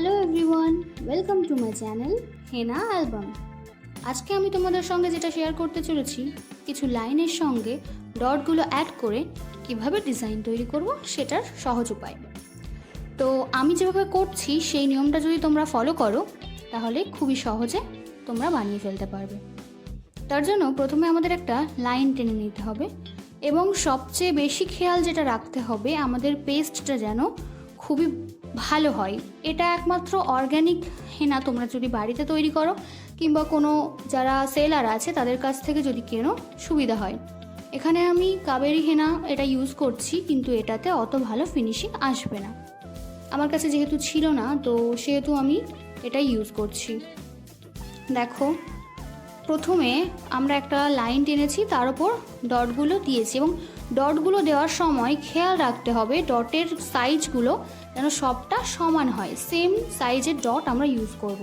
Hello everyone, welcome to my channel Hena album. আজকে আমি তোমাদের সঙ্গে যেটা শেয়ার করতে চলেছি, কিছু লাইনের সঙ্গে ডটগুলো অ্যাড করে কিভাবে ডিজাইন তৈরি করব সেটার সহজ উপায়। তো আমি যেভাবে করছি সেই নিয়মটা যদি তোমরা ফলো করো তাহলে খুবই সহজে তোমরা বানিয়ে ফেলতে পারবে। তার জন্য প্রথমে আমাদের একটা লাইন টেনে নিতে হবে এবং সবচেয়ে বেশি খেয়াল যেটা রাখতে হবে, আমাদের পেস্টটা যেন খুবই ভালো হয়। এটা একমাত্র অর্গ্যানিক হেনা তোমরা যদি বাড়িতে তৈরি করো কিংবা কোনো যারা সেলার আছে তাদের কাছ থেকে যদি কেনো সুবিধা হয়। এখানে আমি কাবেরি হেনা এটা ইউজ করছি, কিন্তু এটাতে অত ভালো ফিনিশিং আসবে না। আমার কাছে যেহেতু ছিল না, তো সেহেতু আমি এটাই ইউজ করছি। দেখো, প্রথমে আমরা একটা লাইন টেনেছি, তার উপর ডটগুলো দিয়েছি এবং ডটগুলো দেওয়ার সময় খেয়াল রাখতে হবে ডটের সাইজগুলো যেন সবটা সমান হয়, সেম সাইজের ডট আমরা ইউজ করব।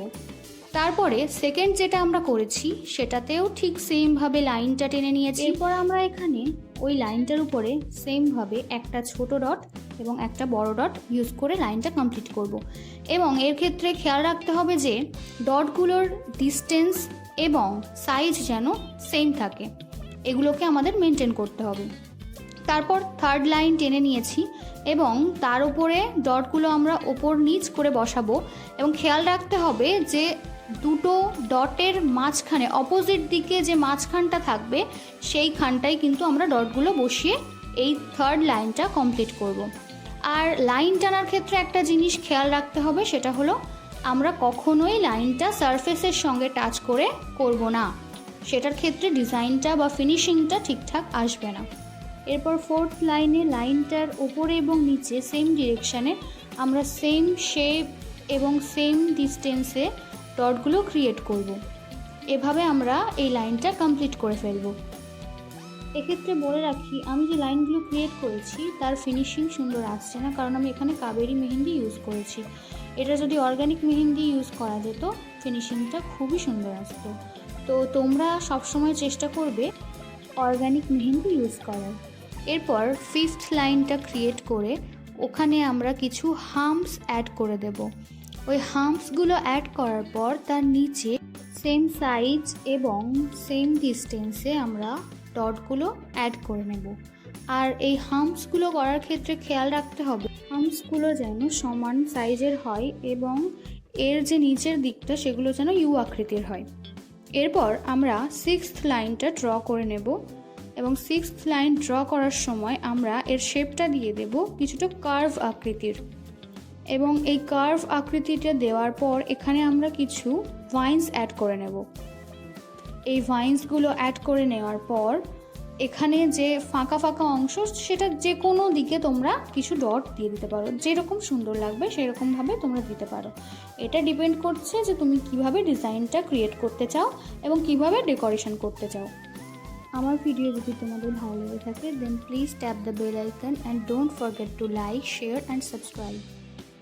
তারপরে সেকেন্ড যেটা আমরা করেছি সেটাতেও ঠিক সেমভাবে লাইনটা টেনে নিয়েছি। এরপর আমরা এখানে ওই লাইনটার উপরে সেমভাবে একটা ছোট ডট এবং একটা বড় ডট ইউজ করে লাইনটা কমপ্লিট করব। এবং এর ক্ষেত্রে খেয়াল রাখতে হবে যে ডটগুলোর ডিস্টেন্স এবং সাইজ যেন সেম থাকে, এগুলোকে আমাদের মেনটেন করতে হবে। তারপর থার্ড লাইন টেনে নিয়েছি এবং তার উপরে ডটগুলো আমরা ওপর নিচ করে বসাবো এবং খেয়াল রাখতে হবে যে দুটো ডটের মাঝখানে অপোজিট দিকে যে মাঝখানটা থাকবে সেইখানটাই কিন্তু আমরা ডটগুলো বসিয়ে এই থার্ড লাইনটা কমপ্লিট করব। আর লাইন টানার ক্ষেত্রে একটা জিনিস খেয়াল রাখতে হবে, সেটা হলো আমরা কখনোই লাইনটা সারফেসের সঙ্গে টাচ করে করব না, সেটার ক্ষেত্রে ডিজাইনটা বা ফিনিশিংটা ঠিকঠাক আসবে না। এরপর ফোর্থ লাইনে লাইনটার উপরে এবং নিচে সেম ডিরেকশানে আমরা সেম শেপ এবং সেম ডিস্টেন্সে ডটগুলো ক্রিয়েট করব। এভাবে আমরা এই লাইনটা কমপ্লিট করে ফেলব। এক্ষেত্রে বলে রাখি, আমি যে লাইনগুলো ক্রিয়েট করেছি তার ফিনিশিং সুন্দর আসছে না, কারণ আমি এখানে কাবেরি মেহেন্দি ইউজ করেছি। এটা যদি অর্গ্যানিক মেহেন্দি ইউজ করা যেত ফিনিশিংটা খুবই সুন্দর আসতো। তো তোমরা সবসময় চেষ্টা করবে অর্গ্যানিক মেহেন্দি ইউজ করার। এরপর ফিফথ লাইনটা ক্রিয়েট করে ওখানে আমরা কিছু হাম্পস অ্যাড করে দেব। ওই হাম্পসগুলো অ্যাড করার পর তার নিচে সেম সাইজ এবং সেম ডিস্টেন্সে আমরা ডটগুলো অ্যাড করে নেব। আর এই হাম্পসগুলো করার ক্ষেত্রে খেয়াল রাখতে হবে হাম্পসগুলো যেন সমান সাইজের হয় এবং এর যে নিচের দিকটা সেগুলো যেন ইউ আকৃতির হয়। এরপর আমরা সিক্সথ লাইনটা ড্র করে নেব এবং সিক্সথ লাইন ড্র করার সময় আমরা এর শেপটা দিয়ে দেব কিছুটা কার্ভ আকৃতির। এবং এই কার্ভ আকৃতিটা দেওয়ার পর এখানে আমরা কিছু ভাইন্স অ্যাড করে নেব। এই ভাইন্সগুলো অ্যাড করে নেওয়ার পর এখানে যে ফাঁকা ফাঁকা অংশ সেটা যে কোনো দিকে তোমরা কিছু ডট দিয়ে দিতে পারো, যেরকম সুন্দর লাগবে সেরকমভাবে তোমরা দিতে পারো। এটা ডিপেন্ড করছে যে তুমি কিভাবে ডিজাইনটা ক্রিয়েট করতে চাও এবং কিভাবে ডেকোরেশন করতে চাও। আমার ভিডিও যদি তোমাদের ভালো লেগে থাকে then please tap the bell icon and don't forget to like, share and subscribe.